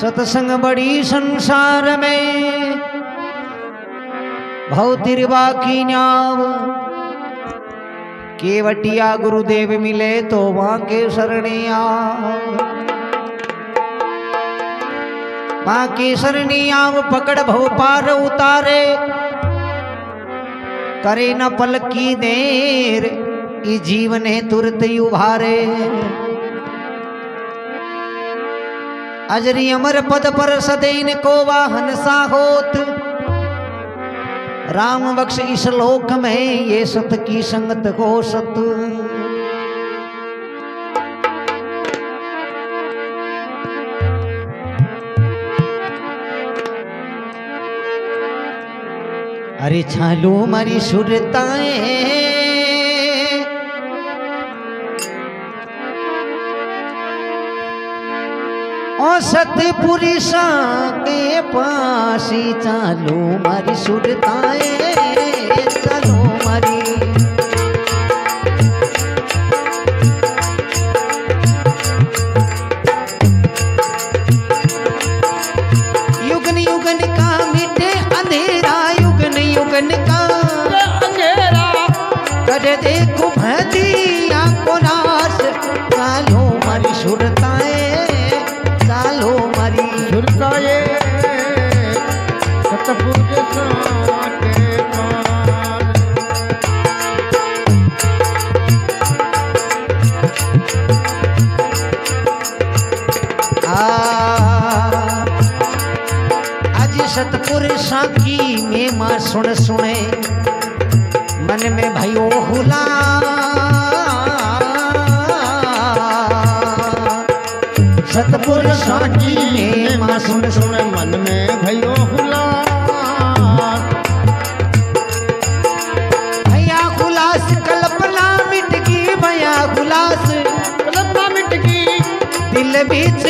सत्संग बड़ी संसार में भौतिरवा की न्याव केवटिया गुरुदेव मिले तो वहां के शरणिया मां की शरणिया पकड़ भव पार उतारे करे न पल की देर ई जीवने तुरत उभारे अजरी अमर पद पर सदैन को वाहन सा होत राम बख्श इस लोक में ये सत की संगत हो सत अरे छालो मारी सुरताएं ओ सतपुरुषा के पासी चालो मारी सुरताएं चलो मारी युगन युगन का मिटे अंधेरा युगन युगन का अंधेरा कर देखो भदिया को नाश चालो मारी सुरताएं चालो मारी सुरताए सतपुरुष के पार आज सतपुरुषा की में मां सुन सुने मन में भयो हुला सतपुरुषा की में मां सुन सुन मन में भयो हुला भैया हुलास कल्पना मिट गई भैया हुलास कल्पना मिट गई दिल बीच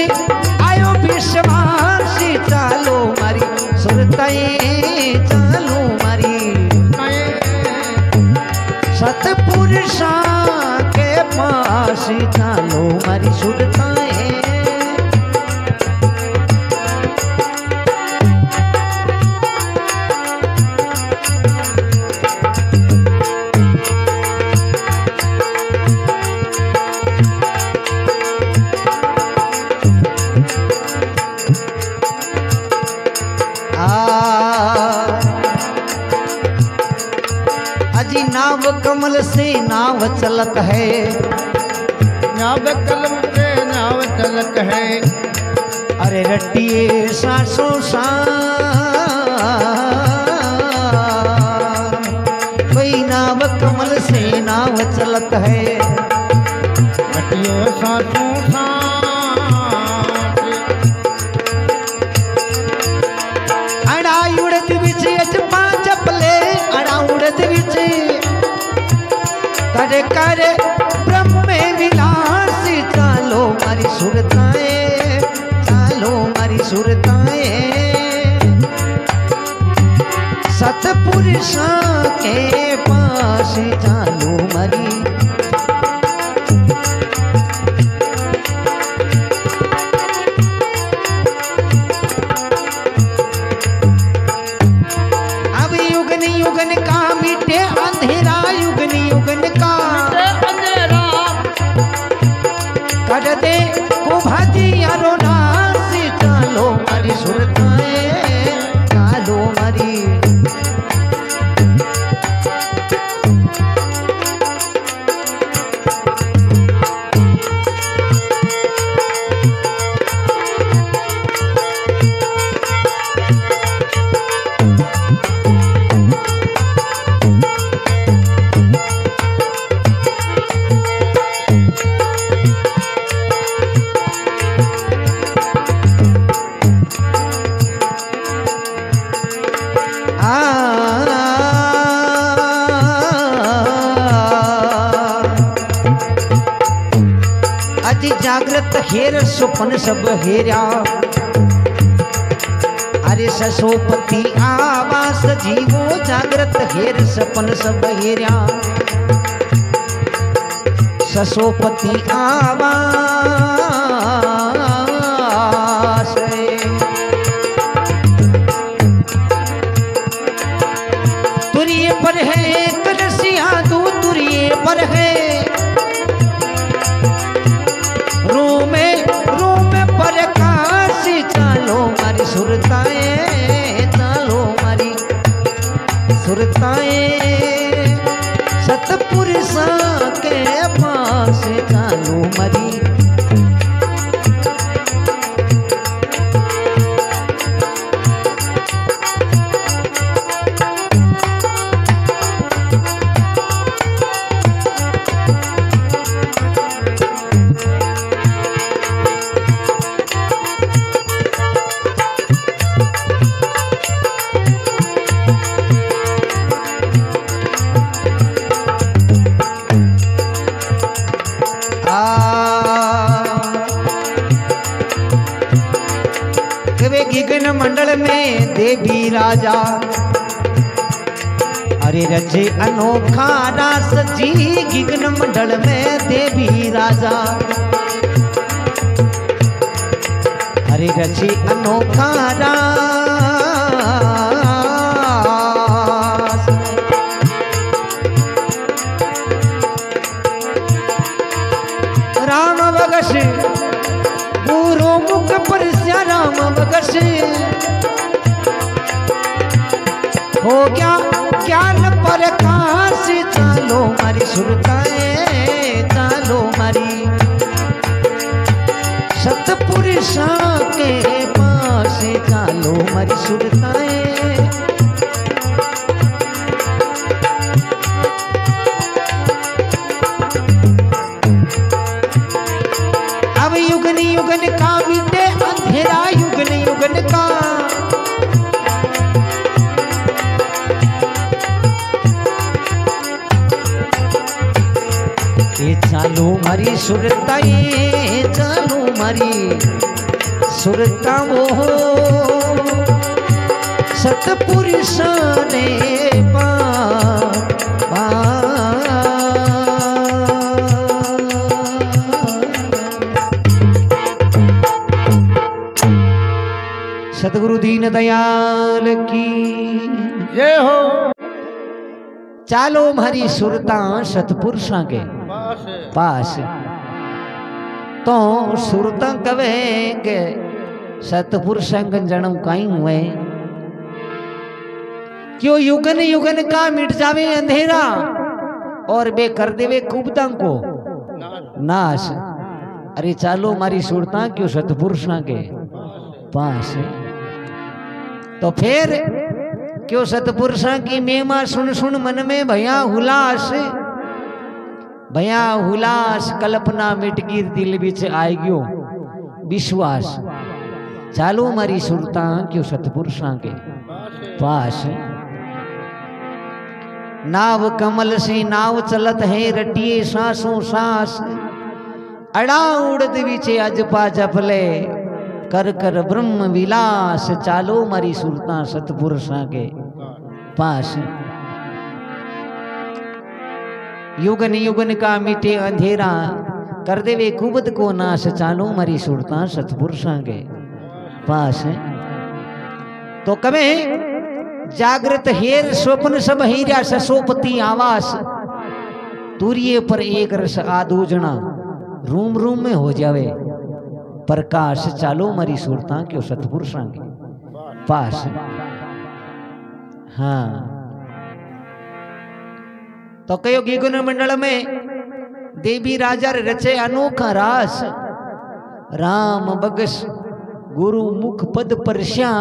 आयो विश्वास चालो मारी सुरताएं चालो मारी सतपुरुषा के पास चालो मारी सुरताएं अजी नाव कमल से नाव चलत है नाव कलम से नाव चलत है अरे रट्टिए सासों सा कोई नाव कमल से नाव चलत है रट्टिए सासों सा करे करे ब्रह्म में विलास चालो मारी सुरताएं चालो मारी सुरताएं सतपुरुषा के पास चालो मारी अब युगन युगन का मिटे अंधेरा युगन युगन का अंधेरा कर दे को भाजिया रोनास चालो मारी सुरताएं चालो मारी अति जागृत हेर सुपन सब हेरा अरे ससोपति आवास जीवो जागृत हेर सपन सब हेरा ससोपति आवास पास चालो मरी। गिगन मंडल में देवी राजा, अरे रचे अनोखा रास जी। गिगन मंडल में देवी राजा, अरे रचे अनोखा रास। राम बगस गुरु मुख पर राम बगस, हो गया ज्ञान प्रकाश। चालो मारी सुरताएं, चालो मारी सतपुरुषा के पास। चालो मारी सुरताएं, अब युगन युगन का बीते अंधेरा, युगन युगन का। ये चालो मारी सुरताई, चालो मारी सुरता वो सतपुरुष ने सतगुरु दीन दयाल की जय हो। चालो मारी सुरता सतपुरुषा के पास। तो सुरता कवे के सतपुरुष जन्म कहीं हुए, क्यों युगन युगन का मिट जावे अंधेरा और बे कर देवे कुबता को नाश। अरे चालो मारी सुरता क्यों सतपुरुषा के पास। तो फिर क्यों सतपुरुषा की महिमा सुन सुन मन में भया हुलास, भया हुलास। कल्पना मिट गिर दिल बिच आए गयो विश्वास। चालो मारी सुरता क्यों सतपुरुषा के पास। नाव कमल से नाव चलत है, रटिए सांसों सांस। अड़ा उड़द बिचे अजपा जपले, कर कर ब्रह्म विलास। चालो मारी सुरता सतपुरुषा के पास। युगन युगन का मिटे अंधेरा, कर देवे कुबद को नाश। चालो मारी सुरता सतपुरुषा के पास। तो कवे जागृत हेर स्वप्न सब हीरा, ससोपति आवास। तुरिये पर एक रस आदूजना, रूम रूम में हो जावे प्रकाश। चालो मारी सुरता क्यों सतपुरुषा के पास। हाँ तो कयो गिगन मंडल में देवी राजा रचे अनोखा रास। राम बगस गुरु मुख पद परस्या,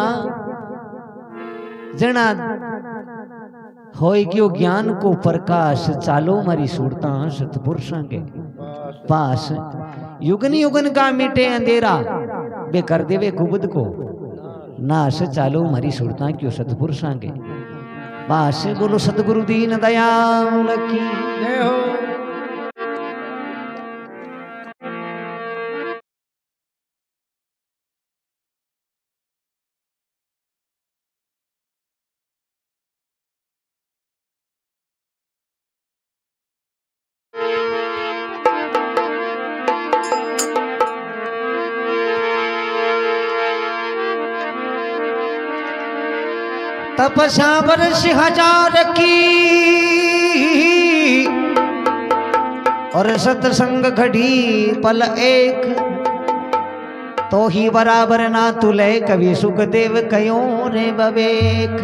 जना होय क्यों ज्ञान को प्रकाश। चालो मारी सुरता सतपुरुषा के पास। युगन युगन का मिटे अंधेरा, बे कर देवे कुबद को नाश। चालो मारी सुरता क्यों सतपुरुषा के पास। बोलो सतगुरु दीन दयाल की जय हो। तपस्या वर्ष 1000 की और सत्संग घड़ी पल एक, तो ही बराबर ना तुले कवि सुखदेव कयो रे बवेक।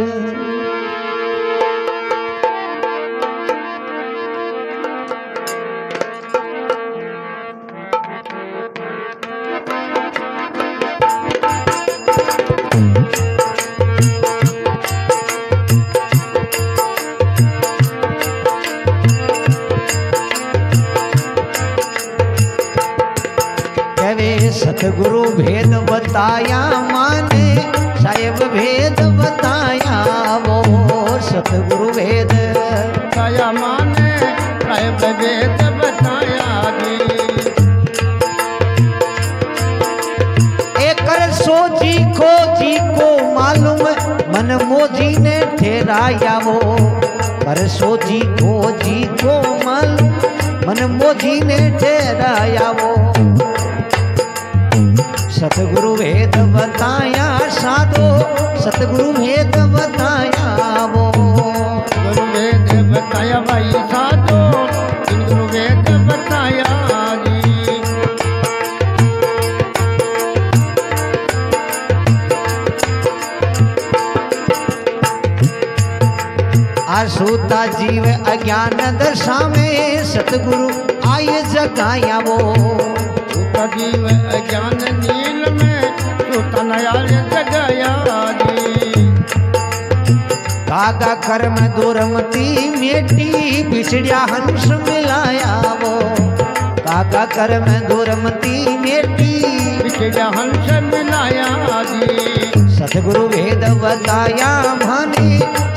सतगुरु भेद बताया माने साहेब भेद बताया वो सतगुरु भेद बताया माने साहेब भेद बताया जी। एक सोची को मालूम मन मोजी ने ठहराया वो पर सोची को मालूम मन मोजी ने ठहराया वो सतगुरु भेद बताया साधो सतगुरु भेद बताया वो गुरु वेद बताया भाई साधो गुरु वेद बताया जी। आसूता जीव अज्ञान दशा में सतगुरु आए जगाया वो सूता जीव अज्ञान नील में सूता नया जगाया जी। कागा कर्म दूरमती मेटी बिछड़िया हंस मिलाया वो कागा कर्म दूरमती मेटी बिछड़ा हंस मिलाया जी। सतगुरु भेद बताया भाने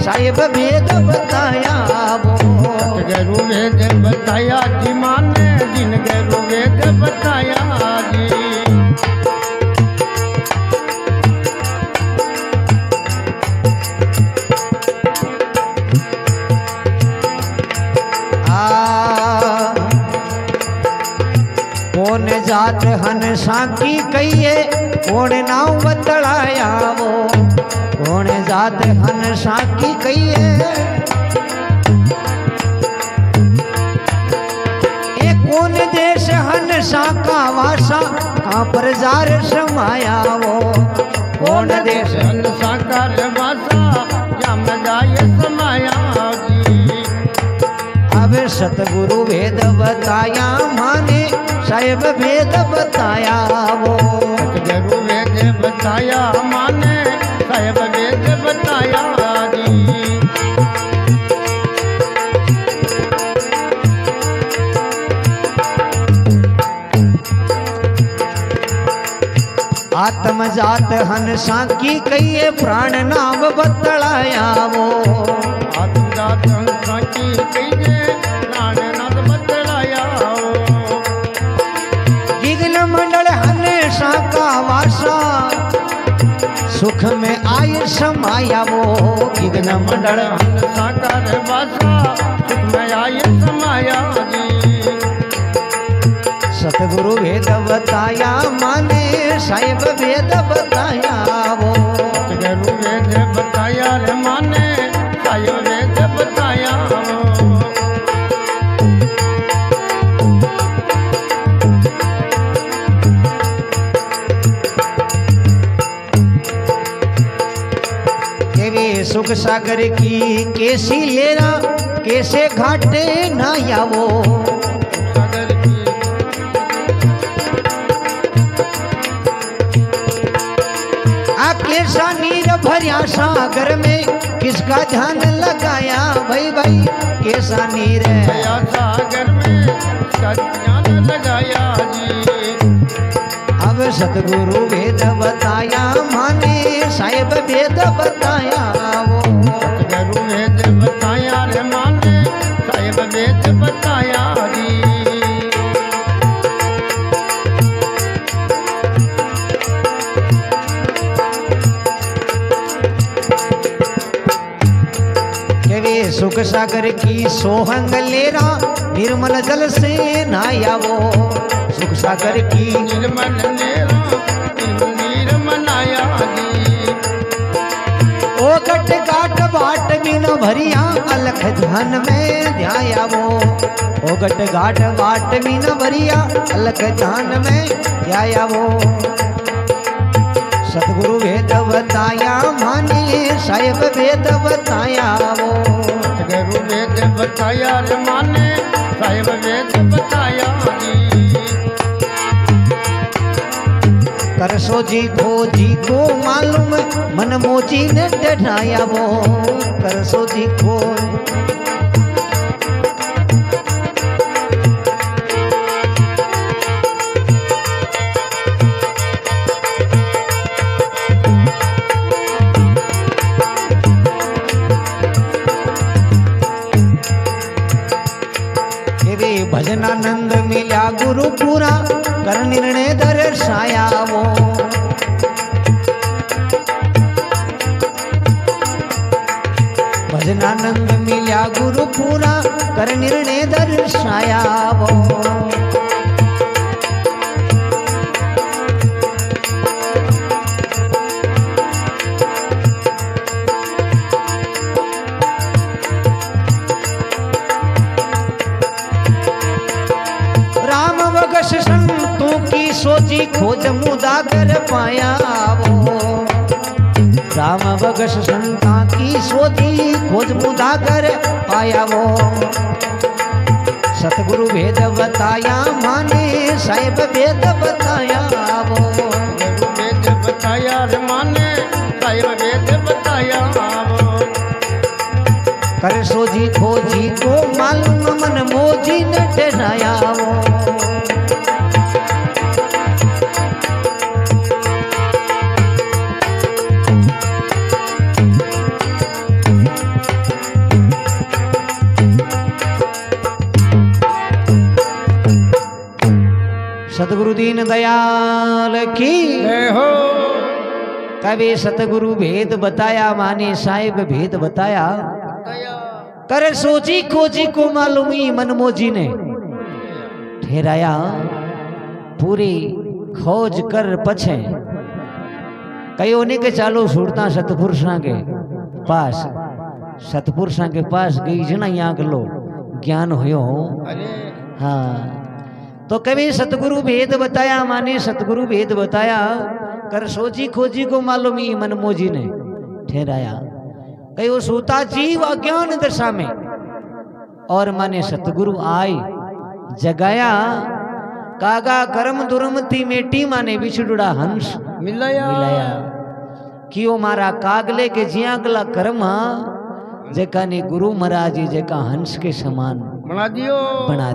साहेब भेद बताया वो गुरु वेद बताया जी माने जिन गुरु वेद बताया जी। कौन जात हंसा की कहिए कौन नाव बतलाया वो कौन जात हंसा की कहिए ए कौन देश हंसा का वासा कहाँ पर जार समाया वो कौन देश हंसा का वासा जम जाए समाया जी। अब सतगुरु भेद बताया माने साहेब भेद बताया वो गुरु वेद बताया माने साहेब वेद बताया जी। आत्म जात हंसा की कहिए प्राण नाम बतलाया वो आत्म जात हंसा की कहिए प्राण नाम बतलाया गिगन मंडल हंसा का वासा सुख में आय समाया वो गिगन मंडल हंसा का वासा सुख में आय समाया जी। सतगुरु भेद बताया माने साहेब भेद बताया वो गुरु वेद बताया रे माने साहेब वेद बताया सुख सागर की कैसी लेरा कैसे घाटे ना यावो सागर की आ कैसा नीर भरिया सागर में किसका ध्यान लगाया भाई भाई कैसा नीर भया सागर में किसका ध्यान लगाया जी। अब सतगुरु वेद बताया माने साहेब वेद बताया वो गुरु वेद बताया रे माने साहेब वेद बताया जी। सुख सागर की सोहंग लेरा निर्मल जल से नहाया वो सुख सागर की निर्मल लेरा निर्मल आया जी। ओ घट घाट बाट बिन भरिया अलख ध्यान में ध्याया वो ओ घट घाट बाट बिन भरिया अलख ध्यान में ध्याया वो सतगुरु वेद बताया माने साहेब वेद बताया वो गुरु वेद बताया रे माने साहेब वेद बताया जी। करसो जी को मालूम मन मोची ने डढ़ाया वो करसो जी को भजनानंद मिला गुरु पूरा कर निर्णय दर्शाया वो। भजनानंद मिला गुरु पूरा कर निर्णय दर्शाया वो। राम बगस संतों की सोची खोज मुदा कर पाया वो। राम बगस संता की सोची खोज मुदा कर पाया वो। सतगुरु भेद बताया माने साहिब भेद बताया वो। वेद बताया रे माने साहिब वेद बताया वो। कर सोजी खोजी को मालूम मन मोजी ने ठहराया वो। सतगुरु दीन दयाल की जय हो। कभी सतगुरु भेद बताया माने साहिब भेद बताया। करे सोची खोजी को मालूमी मनमोजी ने ठहराया। पूरी खोज कर पछे कयो ने के चालो सुरता सतपुरुषा के पास। सतपुरुषा के पास गई जना यहाँ गलो ज्ञान होयो। हाँ तो कभी सतगुरु भेद बताया माने सतगुरु भेद बताया। कर सोची खोजी को मालूमी मनमोजी ने ठहराया। कहो सूता जीव अज्ञान दशा में और माने सतगुरु आए जगाया। कागा कर्म दुर्मति मेटी माने बिछड़ुड़ा हंस मिलाया कियो मारा कागले के जिया गला कर्म जेका ने गुरु महाराज जेका हंस के समान बना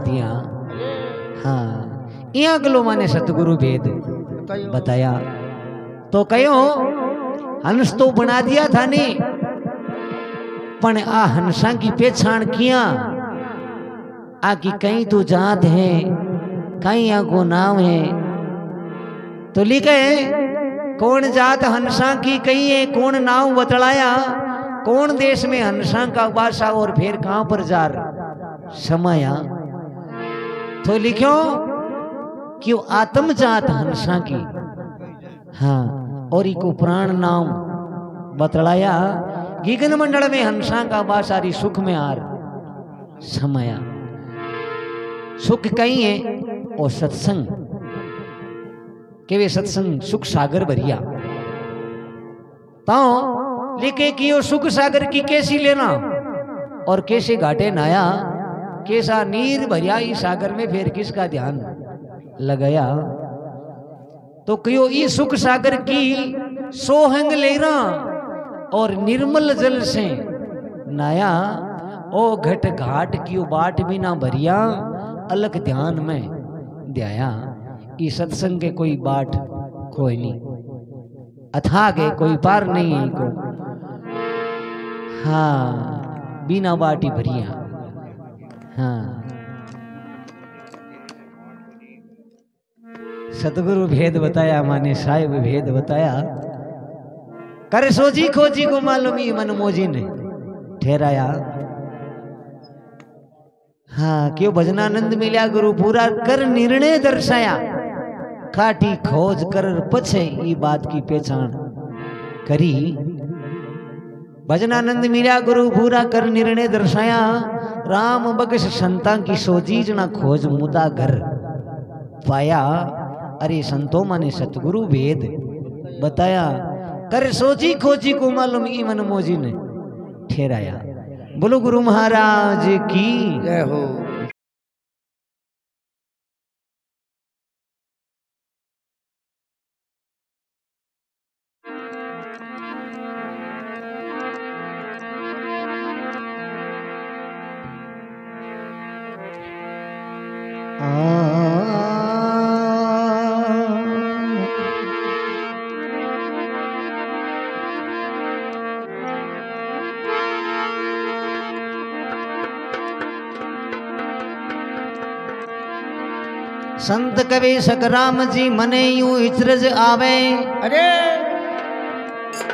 दिया। हाँ यहाँ गलो माने सतगुरु भेद बताया। तो कहो हंस तो बना दिया था ने पण आ हंसा की पहचान किया। आ की कहीं तो जात है कहीं आ को नाम है। तो लिखे कौन जात हंसा की कहीं है कौन नाम बतलाया। कौन देश में हंसा का वासा और फिर कहां पर जार समाया। तो लिखो क्यों आत्म जात हंसा की। हाँ और इको प्राण नाम बतलाया। गीगन मंडल में हंसा का बासारी सुख में आर समाया। सुख कहीं है और सत्संग के वे सत्संग सुख सागर भरिया। तो लिखे कि वो सुख सागर की कैसी लेना और कैसे घाटे नाया। कैसा नीर भरिया इस सागर में फिर किसका ध्यान लगाया। तो क्यों इस सुख सागर की सोहंग लेना और निर्मल जल से नाया। ओ घट घाट की बाट भी ना भरिया अलग ध्यान में ध्याया। इस सत्संग के कोई बाट कोई नहीं अथाग है कोई पार नहीं है को। हाँ बिना बाटी भरिया। हाँ सतगुरु भेद बताया माने साहिब भेद बताया। कर सोची खोजी को मालूमी मनमोजी ने ठहराया। हाँ क्यों भजनानंद मिला गुरु पूरा कर निर्णय दर्शाया। खाटी खोज कर पछे ई बात की पहचान करी। भजनानंद मिला गुरु पूरा कर निर्णय दर्शाया। राम बगस संता की सोची जना खोज मुदा घर पाया। अरे संतों माने सतगुरु भेद बताया। कर सोची खोजी को मालूम ई मनमोजी ने ठहराया। बोलो गुरु महाराज की जय हो। संत कवि सकराम जी मने यूं इचरज आवे। अरे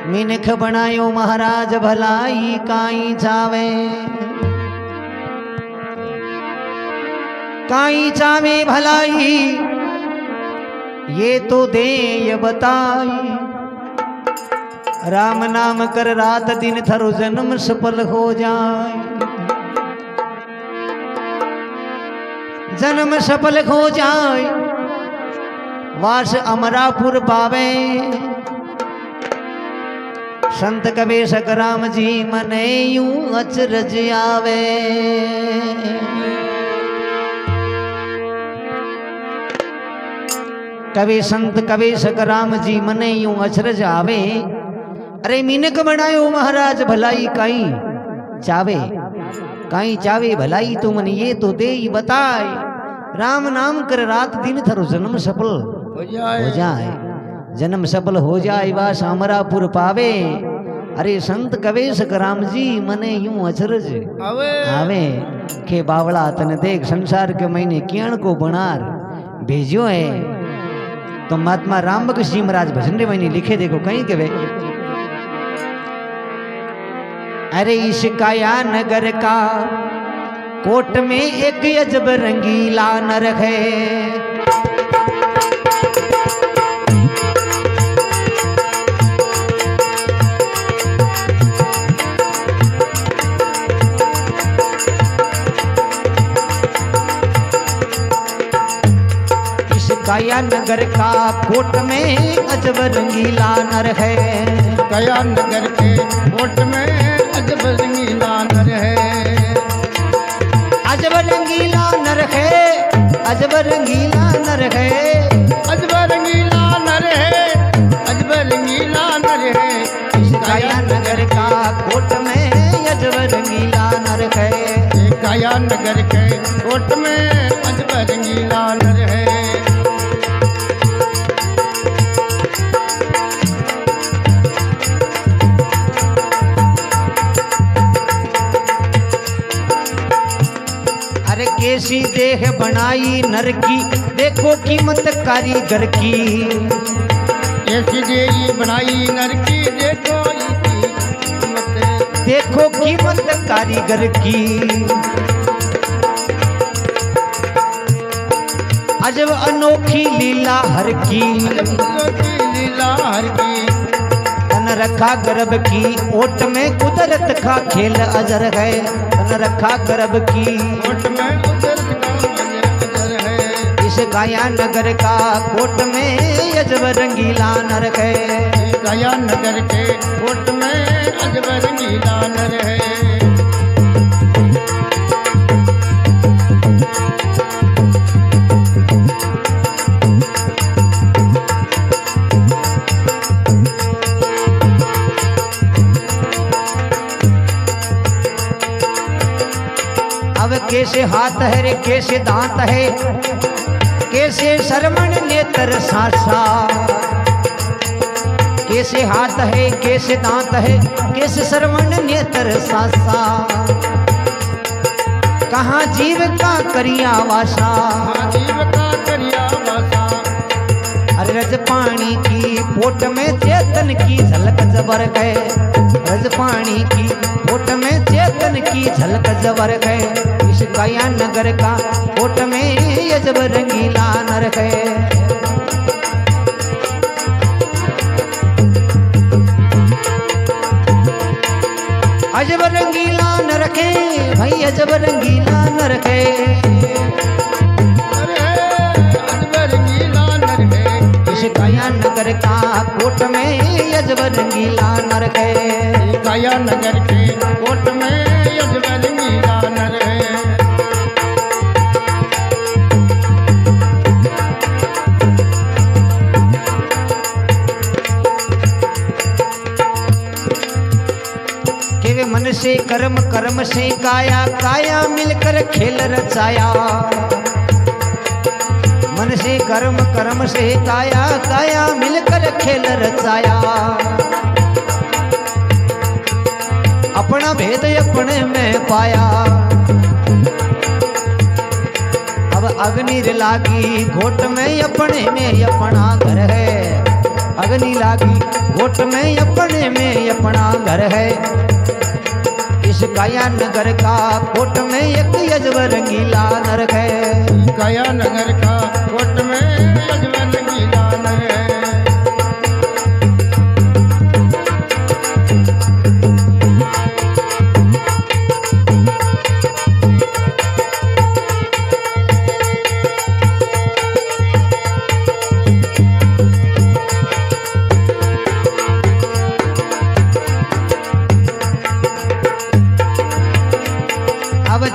मिनख बनायो महाराज भलाई काई चावे। काई चावे भलाई ये तो दे ये बताई। राम नाम कर रात दिन थारो जन्म सफल हो जाए। जन्म सफल हो जाए वास अमरापुर पावे। संत कबीर सकराम जी मने यूं अचरज आवे। कवि संत कवि सकराम जी मने यूं अचरज आवे। अरे मीनक बनायो महाराज भलाई काई चावे। काई चावे भलाई तो मन ये तो दे ही बताए। राम नाम कर रात दिन थारो जन्म सफल हो जाए। जन्म सफल हो जाए वास अमरापुर पावे। अरे संत कवि सकराम जी मने यूं अचरज आवे के बावड़ा तने देख संसार के महीने कियाण को बनार भेजो है। तो महात्मा राम बख्श जी महाराज भजन रे महीने लिखे देखो कहीं के वे। अरे इस काया नगर का कोट में एक अजब रंगीला नर है। इस काया नगर का कोट में अजब रंगीला नर है। काया नगर के कोट में अजब रंगीला नर है। अजब रंगीला नर है। अजब रंगीला नर है। अजब रंगीला नर है। अजब रंगीला नर है। इस काया नगर का कोट में अजब रंगीला नर है। काया नगर के कोट में अजब रंगीला नर है। अरे कैसी देह बनाई नर की देखो कीमत कारीगर की। ऐसी देह बनाई नर की देखो कीमत कारीगर की। अजब अनोखी लीला हर की। लीला हर की तन रखा गर्भ की ओट में कुदरत का खेल अजर है। तन रखा गर्भ की ओट में कुदरत का अजर है। इस काया नगर का कोट में अजब रंगीला नर है। काया नगर के कोट में अजब रंगीला नर है। अब कैसे हाथ है रे कैसे दांत है। कैसे श्रवण नेत्र सासा। कैसे हाथ है कैसे दांत है। कैसे श्रवण नेत्र सासा। कहाँ जीव का करिया वासा। जीव का करिया वासा। अरे रज पानी की पोट में चेतन की झलक जबर है। रज पानी की पोट में चेतन की झलक जबर है। इस काया नगर का कोट में अजब रंगीला नर है। अजब रंगीला नर है भाई अजब रंगीला नर है। अजब रंगीला नर है। इस काया नगर का कोट में अजब रंगीला नर है। काया नगर के कोट में अजब रंगीला नर है। मन से कर्म कर्म से काया काया मिलकर खेल रचाया। मन से कर्म कर्म से काया काया मिलकर खेल रचाया। अपना भेद अपने में पाया। अब अग्नि लागी घोट में अपने में अपना घर है। अग्नि लागी घोट में अपना घर है। इस काया नगर का कोट में एक अजब रंगीला नरक है। काया नगर का कोट में अजब रंगीला नरक है।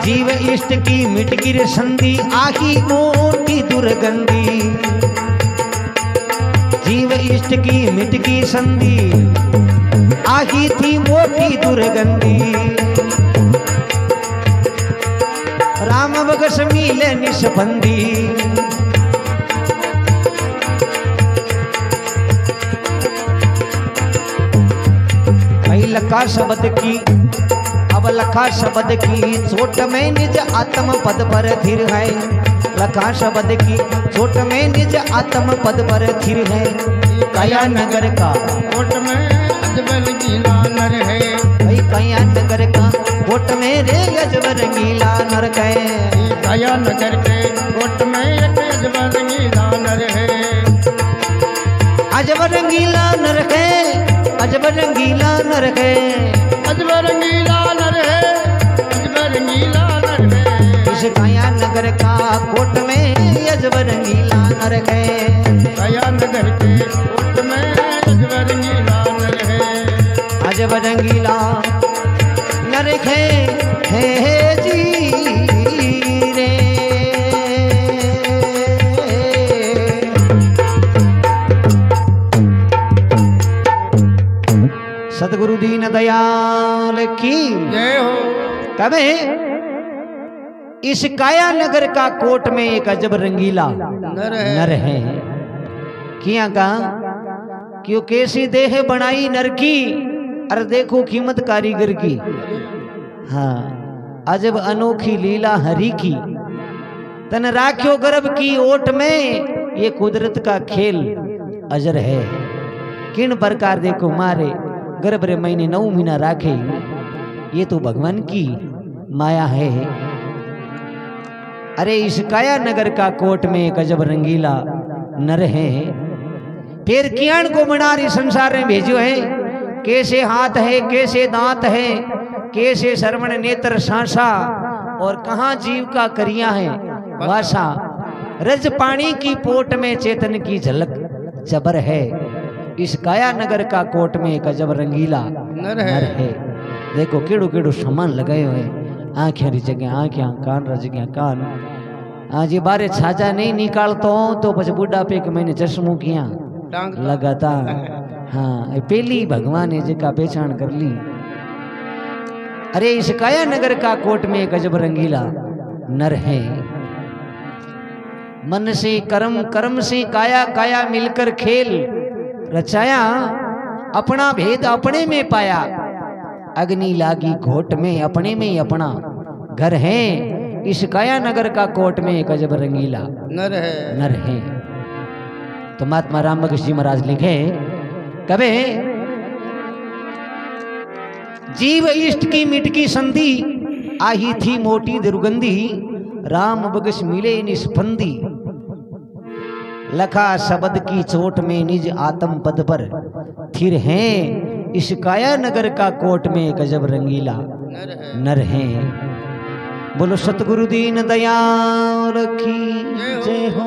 जीव इष्ट की मिटगिर संधि आही मोटी दुर्गंधी। जीव इष्ट की मिटगी संधि आही थी मोटी दुर्गंधी। राम बगस मिले निष्पंदी। लखा शब्द की अब लखा शब्द की चोट में निज आत्म पद पर थिर है। लखा शब्द की चोट में निज आत्म पद पर थिर है। काया नगर का कोट में अजब रंगीला नर है। भाई काया नगर का कोट में रे अजब रंगीला नर है। काया नगर के कोट में एक अजब रंगीला नर है। अजब रंगीला नर है। अजब रंगीला नर है। अजब रंगीला नर है। अजब रंगीला नर है। इस काया नगर का कोट में अजब रंगीला नर है। काया नगर के कोट में अजब रंगीला नर है। अजब रंगीला नर है जी रे। सतगुरु दीन दयाल की जय हो। कभी इस काया नगर का कोट में एक अजब रंगीला नर है। किया का क्यों कैसी देह बनाई नर की। अरे देखो कीमत कारीगर की। हाँ अजब अनोखी लीला हरि की। तन राख्यो गर्भ की ओट में ये कुदरत का खेल अजर है। किन प्रकार देखो मारे गर्भ रे महीने 9 महीना राखे। ये तो भगवान की माया है। अरे इस काया नगर का कोट में एक अजब रंगीला नर है। फिर कियान को मनारी संसार में भेजो है। कैसे हाथ है कैसे दांत है कैसे श्रवण नेत्र सांसा और कहाँ जीव का करिया है वासा। रज पानी की पोट में चेतन की झलक जबर है। इस काया नगर का कोट में एक अजब रंगीला नर है। देखो केड़ो केड़ो सामान लगाए हुए। आंखें री जगह आंखें कान री जगह कान। आज ये बारे छाजा नहीं निकालतो तो बस बुढ़ापे के मैंने चश्मों किया लगाता। हाँ पहली भगवान है जिका पहचान कर ली। अरे इस काया नगर का कोट में एक अजब रंगीला नर है। मन से कर्म कर्म से काया काया मिलकर खेल रचाया। अपना भेद अपने में पाया। अग्नि लागी घोट में अपना घर है। इस काया नगर का कोट में एक अजब रंगीला नर है। तो महात्मा राम बख्श जी महाराज लिखे कबे जीव इष्ट की मिटकी संधि आही थी मोटी दुर्गंधी। राम बख्श मिले निष्पंदी। लखा शब्द की चोट में निज आत्म पद पर थिर हैं। इस काया नगर का कोट में एक अजब रंगीला नर है। बोलो सतगुरु दीन दयाल की जय हो।